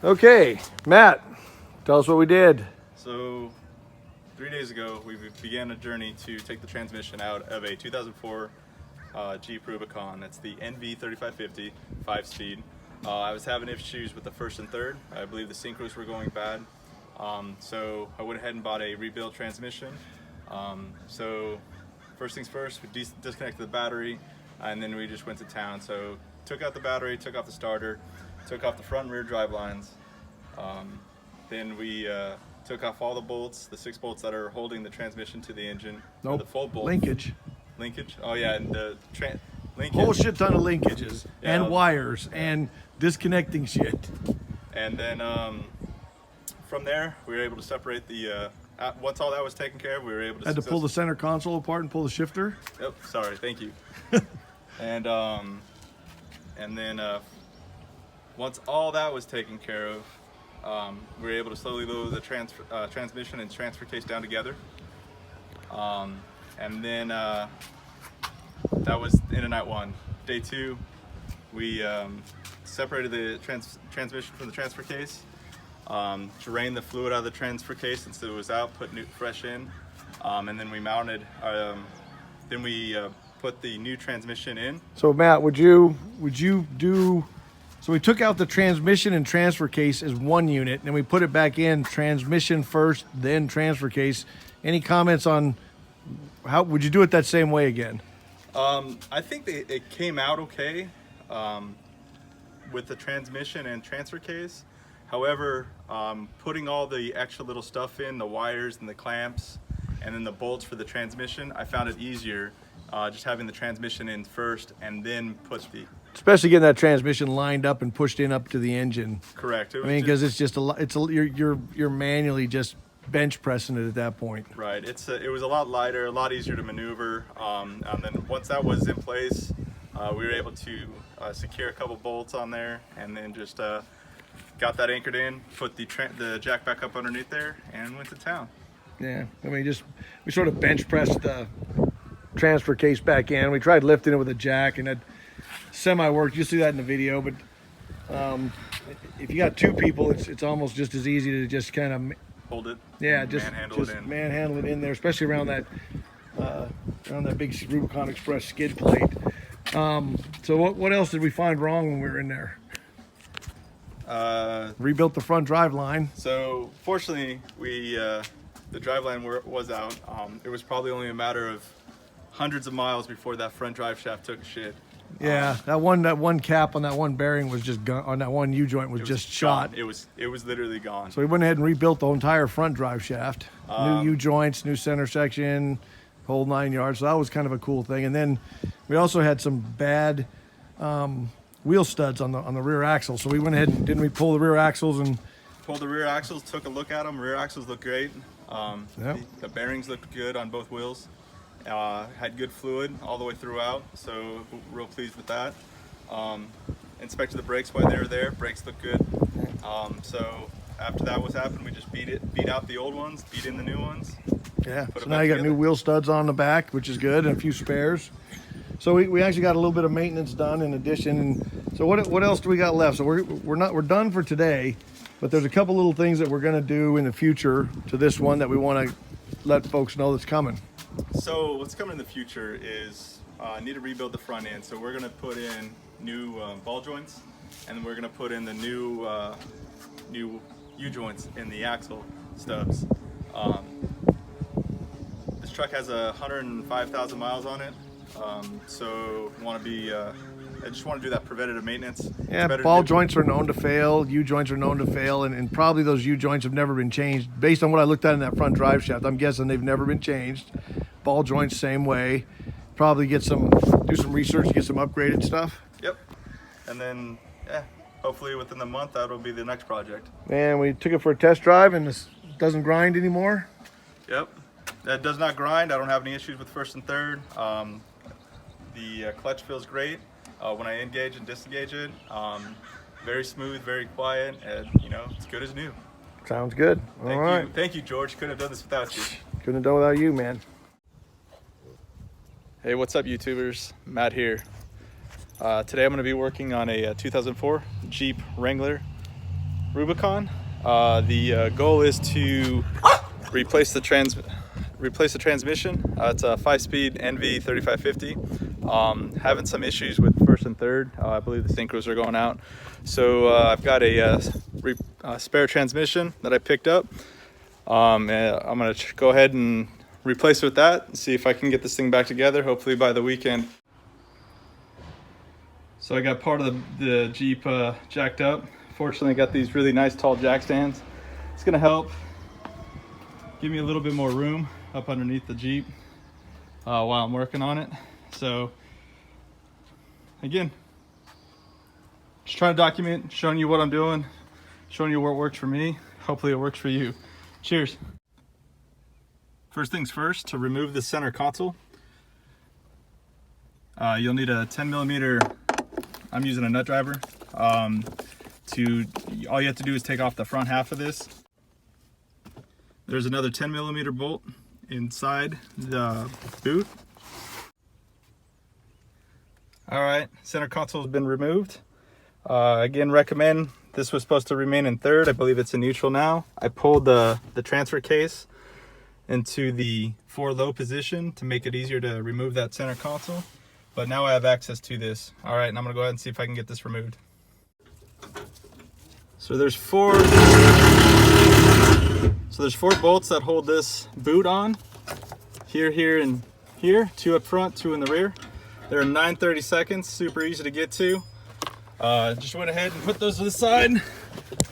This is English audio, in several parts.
Okay, Matt, tell us what we did. So 3 days ago, we began a journey to take the transmission out of a 2004 Jeep Rubicon. That's the NV3550, 5-speed. I was having issues with the first and third. I believe the synchros were going bad. So I went ahead and bought a rebuilt transmission. So first things first, we disconnected the battery, and then we just went to town. So took out the battery, took off the starter, took off the front and rear drive lines. Then we took off all the bolts, the 6 bolts that are holding the transmission to the engine. Nope. The full bolt. Linkage. Linkage? Oh yeah, and the linkage. Whole shit ton of linkages Yeah. and wires and disconnecting shit. And then from there, we were able to separate the. Once all that was taken care of, we were able to. Had to pull the center console apart and pull the shifter. Yep. Sorry. Thank you. and then once all that was taken care of, we were able to slowly lower the transmission and transfer case down together. And then that was into night 1. Day 2, we separated the transmission from the transfer case, drained the fluid out of the transfer case since it was out, put fresh in, and then we mounted. Then we put the new transmission in. So Matt, would you do? So we took out the transmission and transfer case as one unit, and we put it back in transmission first, then transfer case. Any comments on how would you do it that same way again? I think it came out okay with the transmission and transfer case. However, putting all the extra little stuff in, the wires and the clamps, and then the bolts for the transmission, I found it easier just having the transmission in first and then put the... Especially getting that transmission lined up and pushed in up to the engine. Correct. I mean, because it's just a lot. You're manually just bench pressing it at that point. Right. It was a lot lighter, a lot easier to maneuver. And then once that was in place, we were able to secure a couple bolts on there, and then just got that anchored in, put the jack back up underneath there, and went to town. Yeah. I mean, we sort of bench pressed the transfer case back in. We tried lifting it with a jack, and it semi-worked. You see that in the video, but if you got 2 people, it's almost just as easy to just kind of hold it. Yeah, just manhandle it in there, especially around that big Rubicon Express skid plate. So what else did we find wrong when we were in there? Rebuilt the front drive line. So fortunately, the drive line was out. It was probably only a matter of hundreds of miles before that front drive shaft took a shit. Yeah, that one cap on that one bearing was just gone. On that one U-joint was just shot. Gone. It was literally gone. So we went ahead and rebuilt the entire front drive shaft. New U-joints, new center section, whole 9 yards. So that was kind of a cool thing. And then we also had some bad wheel studs on the rear axle. So we went ahead and didn't we pull the rear axles and pulled the rear axles, took a look at them. Rear axles look great. Yep. The bearings looked good on both wheels. Had good fluid all the way throughout, so real pleased with that. Inspected the brakes while they were there. Brakes look good. So after that was happened, we just beat out the old ones, beat in the new ones. Yeah. So now you got new wheel studs on the back, which is good, and a few spares. So we actually got a little bit of maintenance done in addition. And so what else do we got left? So we're done for today, but there's a couple little things that we're going to do in the future to this one that we want to let folks know that's coming. So what's coming in the future is need to rebuild the front end. So we're going to put in new ball joints, and we're going to put in the new U-joints in the axle stubs. This truck has 105,000 miles on it, so I just want to do that preventative maintenance. Yeah, ball joints are known to fail, U-joints are known to fail, and probably those U-joints have never been changed. Based on what I looked at in that front drive shaft, I'm guessing they've never been changed. Ball joints, same way. Probably do some research, get some upgraded stuff. Yep. And then, hopefully within the month, that'll be the next project. And we took it for a test drive, and this doesn't grind anymore. Yep. That does not grind. I don't have any issues with first and third. The clutch feels great. When I engage and disengage it, very smooth, very quiet, and it's good as new. Sounds good. All right. Thank you, George. Couldn't have done this without you. Couldn't have done without you, man. Hey, what's up, YouTubers? Matt here. Today I'm going to be working on a 2004 Jeep Wrangler Rubicon. The goal is to replace the transmission. It's a 5-speed NV 3550. Having some issues with first and third. I believe the synchros are going out. So I've got a spare transmission that I picked up. And I'm gonna go ahead and replace it with that and see if I can get this thing back together, hopefully by the weekend. So I got part of the Jeep jacked up. Fortunately, I got these really nice tall jack stands. It's gonna help give me a little bit more room up underneath the Jeep while I'm working on it. So again, just trying to document, showing you what I'm doing, showing you what works for me. Hopefully it works for you. Cheers. First things first, to remove the center console, you'll need a 10mm, I'm using a nut driver. All you have to do is take off the front half of this. There's another 10mm bolt inside the boot. All right, center console has been removed. Again, recommend, this was supposed to remain in third. I believe it's in neutral now. I pulled the transfer case into the 4-low position to make it easier to remove that center console. But now I have access to this. All right, and I'm gonna go ahead and see if I can get this removed. So there's four bolts that hold this boot on. Here, and here. 2 up front, 2 in the rear. They're 9/32, super easy to get to. Just went ahead and put those to the side. And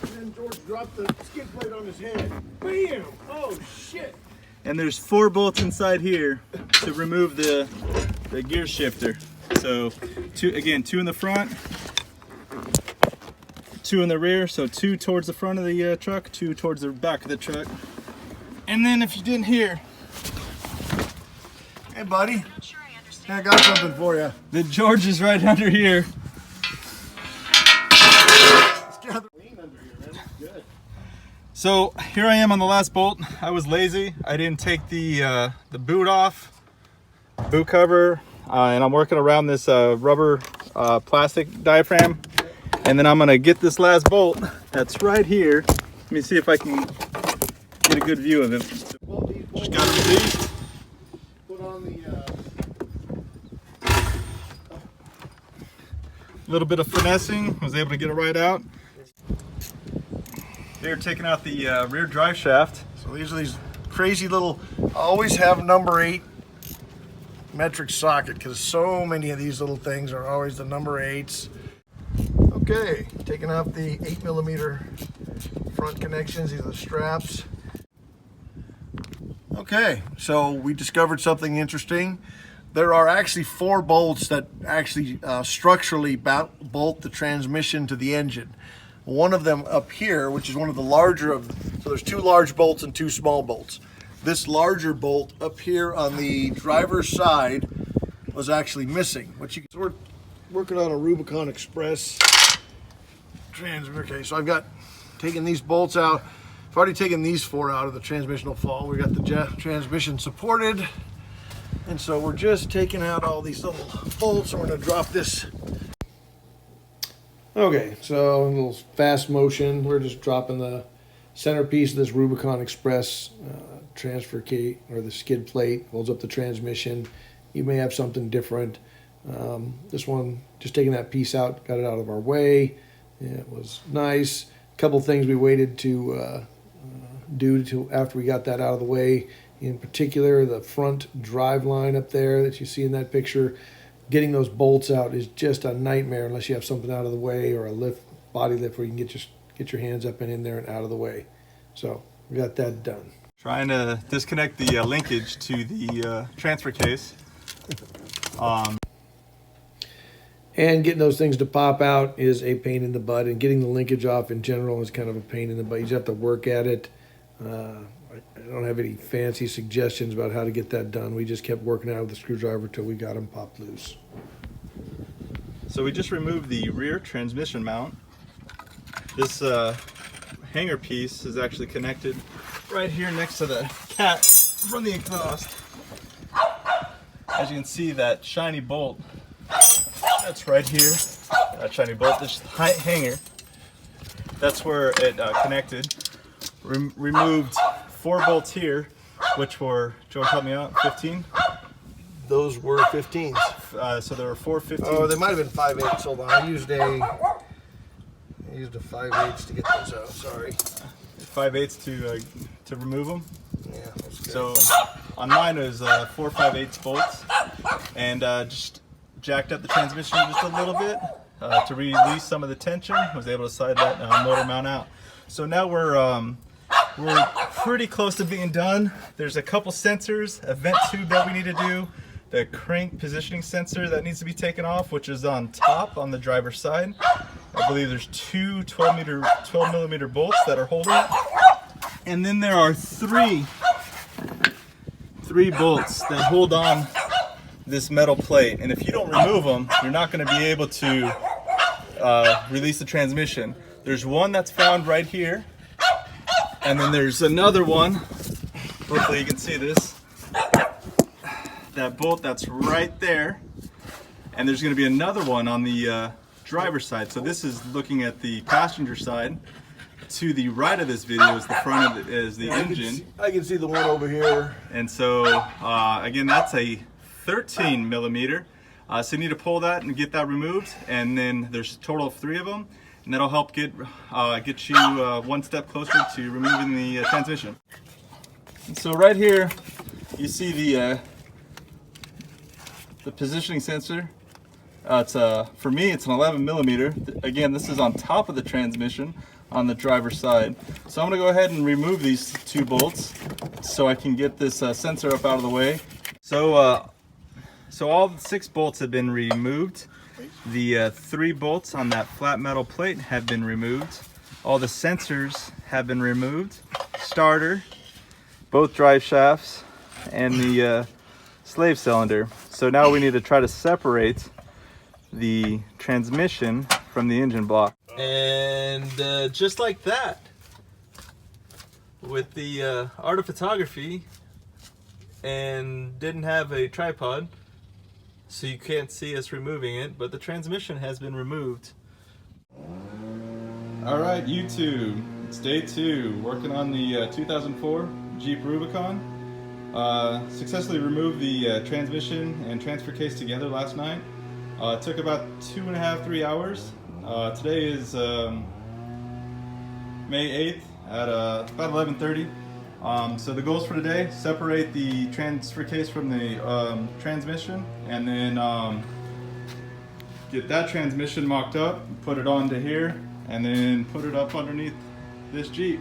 then George dropped the skid plate on his head. Bam! Oh shit! And there's 4 bolts inside here to remove the gear shifter. So 2 in the front, 2 in the rear. So 2 towards the front of the truck, 2 towards the back of the truck. And then if you didn't hear, Hey buddy, I got something for you. the George is right under here. So here I am on the last bolt. I was lazy. I didn't take the boot off, boot cover, and I'm working around this rubber plastic diaphragm. And then I'm gonna get this last bolt that's right here. Let me see if I can get a good view of it. Just got it released. Put on the A little bit of finessing, was able to get it right out. They're taking out the rear drive shaft. So these are these crazy little, I always have number 8 metric socket because so many of these little things are always the number 8s. Okay, taking off the 8mm front connections, these are the straps. Okay, so we discovered something interesting. There are actually 4 bolts that actually structurally bolt the transmission to the engine. One of them up here, which is one of the larger of, so there's 2 large bolts and 2 small bolts. This larger bolt up here on the driver's side was actually missing. So we're working on a Rubicon Express transmission. Okay, so I've got taken these bolts out. I've already taken these 4 out of the transmission will fall. We got the transmission supported. And so we're just taking out all these little bolts and we're gonna drop this. Okay, so a little fast motion. We're just dropping the centerpiece of this Rubicon Express transfer key, or the skid plate, holds up the transmission. You may have something different. This one, just taking that piece out, got it out of our way. It was nice. A couple things we waited to do to after we got that out of the way. In particular, the front drive line up there that you see in that picture. Getting those bolts out is just a nightmare unless you have something out of the way, or a body lift where you can get your hands up and in there and out of the way. So we got that done. Trying to disconnect the linkage to the transfer case. And getting those things to pop out is a pain in the butt, and getting the linkage off in general is kind of a pain in the butt. You just have to work at it. I don't have any fancy suggestions about how to get that done. We just kept working out with the screwdriver till we got them popped loose. So we just removed the rear transmission mount. This hanger piece is actually connected right here next to the cat from the exhaust. As you can see, that shiny bolt that's right here. That shiny bolt, this hanger that's where it connected. Removed 4 bolts here, which were, George, help me out, 15? Those were 15s. So there were 4 15s. Oh, they might have been 5/8. Hold on, I used a 5/8 to get those out. Sorry. 5/8 to remove them. Yeah, that's good. So on mine it was 4 5/8 bolts, and just jacked up the transmission just a little bit to release some of the tension. Was able to slide that motor mount out. So now we're pretty close to being done. There's a couple sensors, a vent tube that we need to do, the crank positioning sensor that needs to be taken off, which is on top on the driver's side. I believe there's 2 12 millimeter bolts that are holding it. And then there are three bolts that hold on this metal plate. And if you don't remove them, you're not going to be able to release the transmission. There's one that's found right here. And then there's another one, hopefully you can see this, that bolt that's right there. And there's going to be another one on the driver's side. So this is looking at the passenger side. To the right of this video is the front of is the engine. I can see the one over here. And so again, that's a 13 millimeter. So you need to pull that and get that removed. And then there's a total of 3 of them. And that'll help get you one step closer to removing the transmission. And so right here, you see the positioning sensor. It's for me, it's an 11 millimeter. Again, this is on top of the transmission on the driver's side. So I'm going to go ahead and remove these 2 bolts so I can get this sensor up out of the way. So all the 6 bolts have been removed. The 3 bolts on that flat metal plate have been removed. All the sensors have been removed. Starter, both drive shafts, and the slave cylinder. So now we need to try to separate the transmission from the engine block. And just like that, with the art of photography, and didn't have a tripod, so you can't see us removing it, but the transmission has been removed. All right, YouTube, it's day 2, working on the 2004 Jeep Rubicon. Successfully removed the transmission and transfer case together last night. It took about 2.5–3 hours. Today is May 8th at about 11:30. So the goals for today: separate the transfer case from the transmission, and then get that transmission mocked up, put it onto here, and then put it up underneath this Jeep.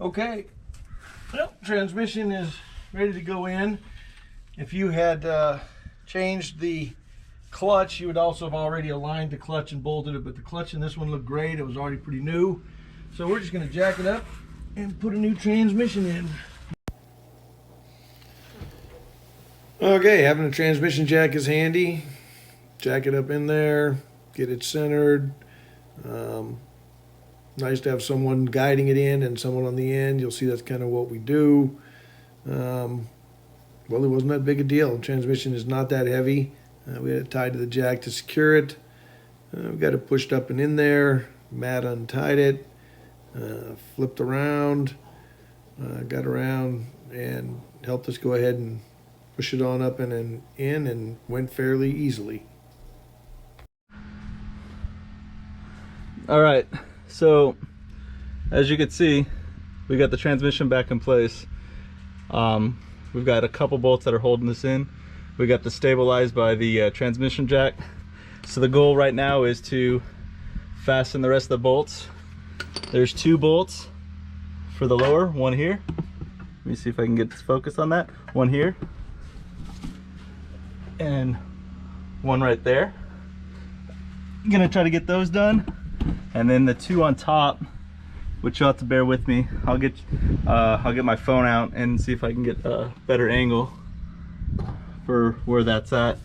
Okay, well, transmission is ready to go in. If you had changed the clutch, you would also have already aligned the clutch and bolted it, but the clutch in this one looked great. It was already pretty new. So we're just going to jack it up and put a new transmission in. Okay, having a transmission jack is handy. Jack it up in there, get it centered. Nice to have someone guiding it in and someone on the end. You'll see that's kind of what we do. Well, it wasn't that big a deal. The transmission is not that heavy. We had it tied to the jack to secure it. We got it pushed up and in there. Matt untied it, flipped around, got around and helped us go ahead and push it on up and in, and went fairly easily. All right, so as you can see, we got the transmission back in place. We've got a couple bolts that are holding this in. We got this stabilized by the transmission jack. So the goal right now is to fasten the rest of the bolts. There's 2 bolts for the lower, one here. Let me see if I can get this focused on that. One here, and one right there. I'm gonna try to get those done. And then the 2 on top, which you'll have to bear with me. I'll get my phone out and see if I can get a better angle for where that's at.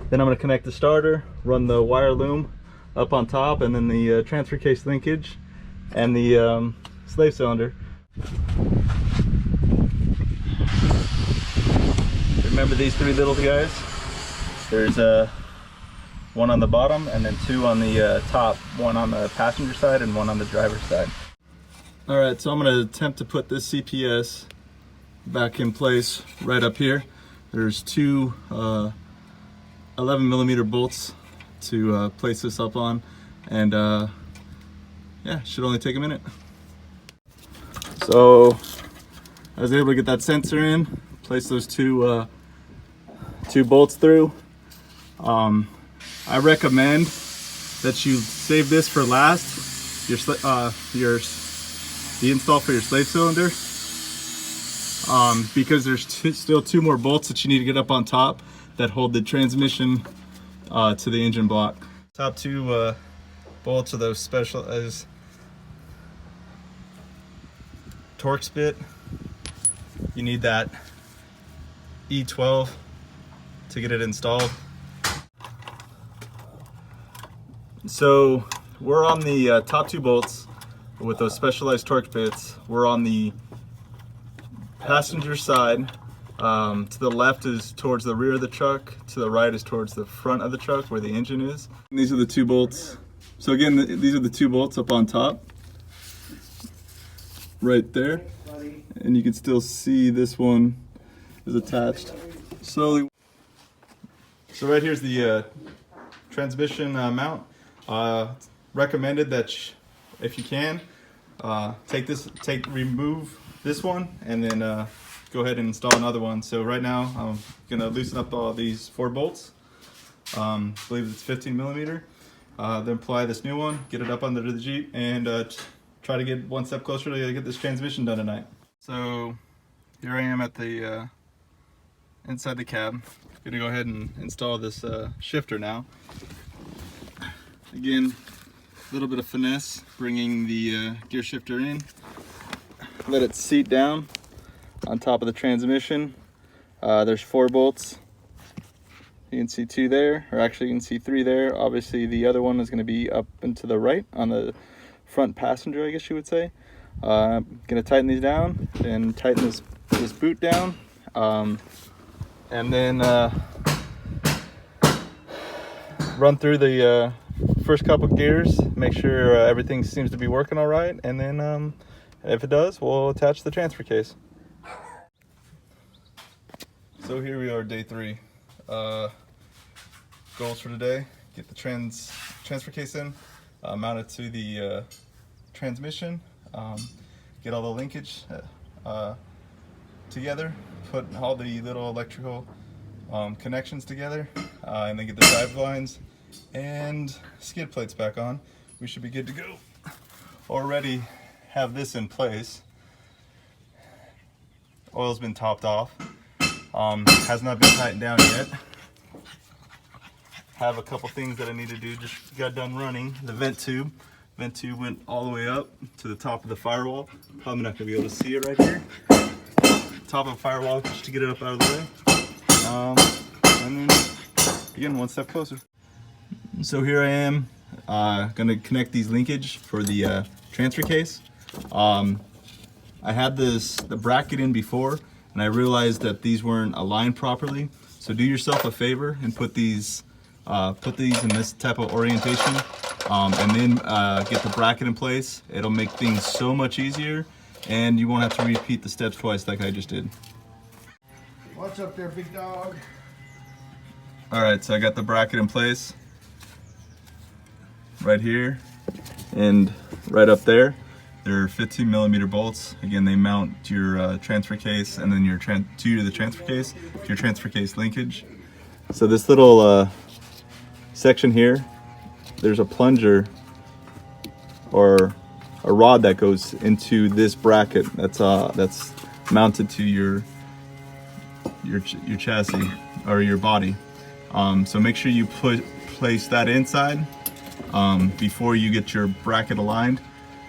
Then I'm going to connect the starter, run the wire loom up on top, and then the transfer case linkage and the slave cylinder. Remember these 3 little guys? There's one on the bottom, and then 2 on the top, one on the passenger side and one on the driver's side. All right, so I'm gonna attempt to put this CPS back in place right up here. There's 2 11mm bolts to place this up on, and yeah, should only take a minute. So I was able to get that sensor in, place those two bolts through. I recommend that you save this for last, the install for your slave cylinder, because there's still 2 more bolts that you need to get up on top that hold the transmission to the engine block. Top 2 bolts are those specialized Torx bit. You need that E12 to get it installed. So we're on the top 2 bolts with those specialized Torx bits. We're on the passenger side. To the left is towards the rear of the truck, to the right is towards the front of the truck where the engine is. And these are the 2 bolts. So again, these are the 2 bolts up on top, right there. And you can still see this one is attached slowly. So right here's the transmission mount. Recommended that if you can, remove this one and then go ahead and install another one. So right now I'm gonna loosen up all these 4 bolts. I believe it's 15mm. Then apply this new one, get it up under the Jeep, and try to get one step closer to get this transmission done tonight. So here I am at the inside the cab. Gonna go ahead and install this shifter now. Again, a little bit of finesse, bringing the gear shifter in. Let it seat down on top of the transmission. There's 4 bolts. You can see 2 there, or actually you can see 3 there. Obviously the other one is going to be up and to the right on the front passenger, I guess you would say. I'm going to tighten these down and tighten this boot down. And then run through the first couple gears, make sure everything seems to be working all right, and then if it does, we'll attach the transfer case. So here we are, day 3. Goals for today: get the transfer case in, mount it to the transmission, get all the linkage together, put all the little electrical connections together, and then get the drive lines and skid plates back on. We should be good to go. Already have this in place. Oil's been topped off. Has not been tightened down yet. Have a couple things that I need to do. Just got done running the vent tube. Vent tube went all the way up to the top of the firewall. Probably not gonna be able to see it right here. Top of the firewall, just to get it up out of the way. And then again, one step closer. So here I am, gonna connect these linkage for the transfer case. I had the bracket in before, and I realized that these weren't aligned properly. So do yourself a favor and put these in this type of orientation, and then get the bracket in place. It'll make things so much easier, and you won't have to repeat the steps twice like I just did. What's up there, big dog? All right, so I got the bracket in place right here and right up there. They're 15mm bolts. Again, they mount to your transfer case, and then your to the transfer case, your transfer case linkage. So this little section here, there's a plunger or a rod that goes into this bracket that's mounted to your chassis or your body. So make sure you place that inside before you get your bracket aligned,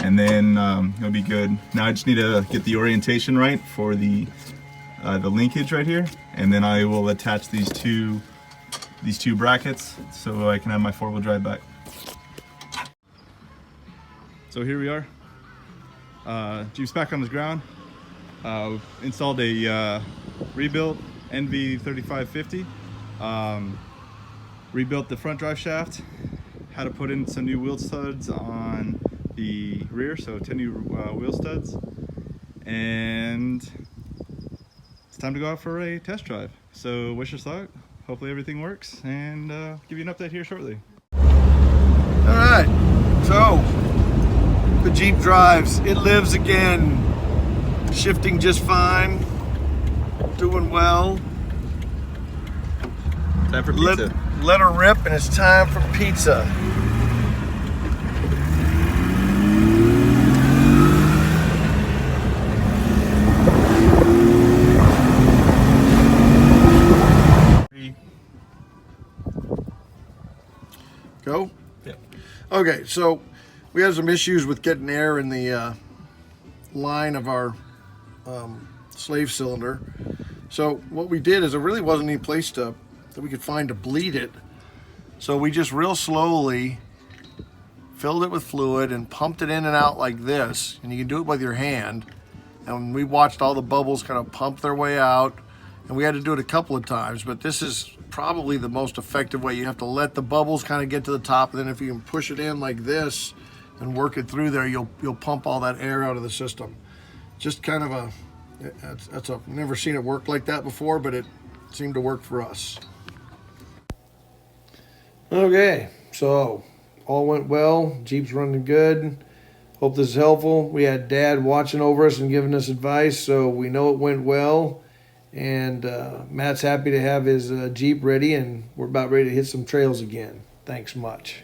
and then it'll be good. Now I just need to get the orientation right for the linkage right here, and then I will attach these two brackets so I can have my 4-wheel drive back. So here we are. Jeep's back on the ground. Installed a rebuilt NV 3550. rebuilt the front drive shaft, had to put in some new wheel studs on the rear, so 10 new wheel studs, and it's time to go out for a test drive. So wish us luck, hopefully everything works, and give you an update here shortly. All right, so the Jeep drives, it lives again, shifting just fine, doing well. Time for pizza. Let her rip, and it's time for pizza. Go? Yeah. Okay, so we had some issues with getting air in the line of our slave cylinder. So what we did is there really wasn't any place that we could find to bleed it. So we just real slowly filled it with fluid and pumped it in and out like this. And you can do it with your hand. And we watched all the bubbles kind of pump their way out. And we had to do it a couple of times, but this is probably the most effective way. You have to let the bubbles kind of get to the top, and then if you can push it in like this and work it through there, you'll pump all that air out of the system. Just kind of I've never seen it work like that before, but it seemed to work for us. Okay, so all went well. Jeep's running good. Hope this is helpful. We had Dad watching over us and giving us advice, so we know it went well. And Matt's happy to have his Jeep ready, and we're about ready to hit some trails again. Thanks much.